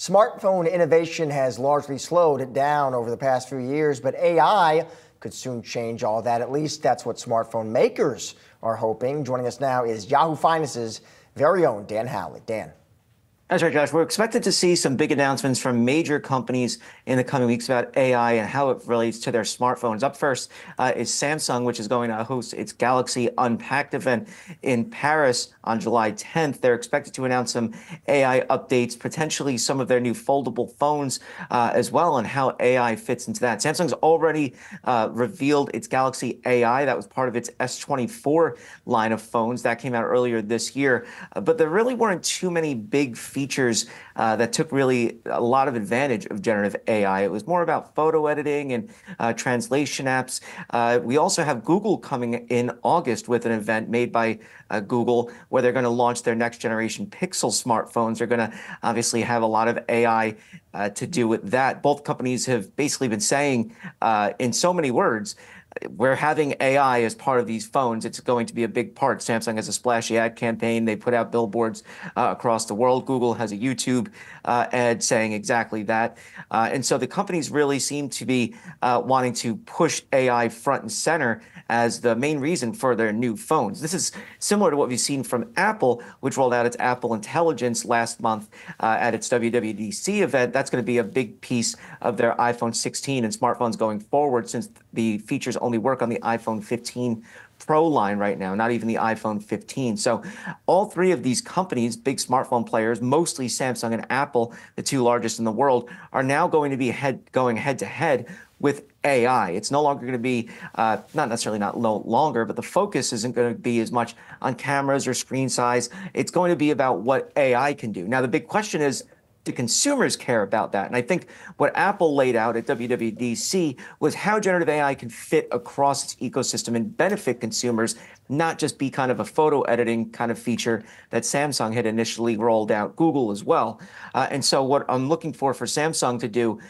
Smartphone innovation has largely slowed down over the past few years, but AI could soon change all that. At least that's what smartphone makers are hoping. Joining us now is Yahoo Finance's very own Dan Howley. Dan. That's right, Josh. We're expected to see some big announcements from major companies in the coming weeks about AI and how it relates to their smartphones. Up first is Samsung, which is going to host its Galaxy Unpacked event in Paris on July 10th. They're expected to announce some AI updates, potentially some of their new foldable phones as well, and how AI fits into that. Samsung's already revealed its Galaxy AI. That was part of its S24 line of phones. That came out earlier this year. But there really weren't too many big features that took really a lot of advantage of generative AI. It was more about photo editing and translation apps. We also have Google coming in August with an event made by Google, where they're going to launch their next generation Pixel smartphones. They're going to obviously have a lot of AI to do with that. Both companies have basically been saying in so many words, we're having AI as part of these phones. It's going to be a big part. Samsung has a splashy ad campaign. They put out billboards across the world. Google has a YouTube ad saying exactly that. And so the companies really seem to be wanting to push AI front and center as the main reason for their new phones. This is similar to what we've seen from Apple, which rolled out its Apple Intelligence last month at its WWDC event. That's going to be a big piece of their iPhone 16 and smartphones going forward, since the features only work on the iPhone 15 Pro line right now, not even the iPhone 15. So all three of these companies, big smartphone players, mostly Samsung and Apple, the two largest in the world, are now going to be going head to head with AI. It's no longer going to be, not necessarily not no longer, but the focus isn't going to be as much on cameras or screen size. It's going to be about what AI can do. Now, the big question is, do consumers care about that? And I think what Apple laid out at WWDC was how generative AI can fit across its ecosystem and benefit consumers, not just be kind of a photo editing kind of feature that Samsung had initially rolled out, Google as well. And so what I'm looking for Samsung to do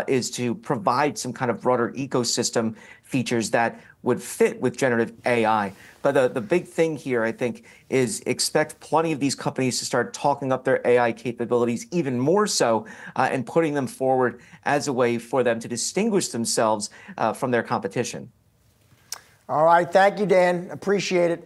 is to provide some kind of broader ecosystem features that would fit with generative AI. But the big thing here, I think, is expect plenty of these companies to start talking up their AI capabilities even more so and putting them forward as a way for them to distinguish themselves from their competition. All right. Thank you, Dan. Appreciate it.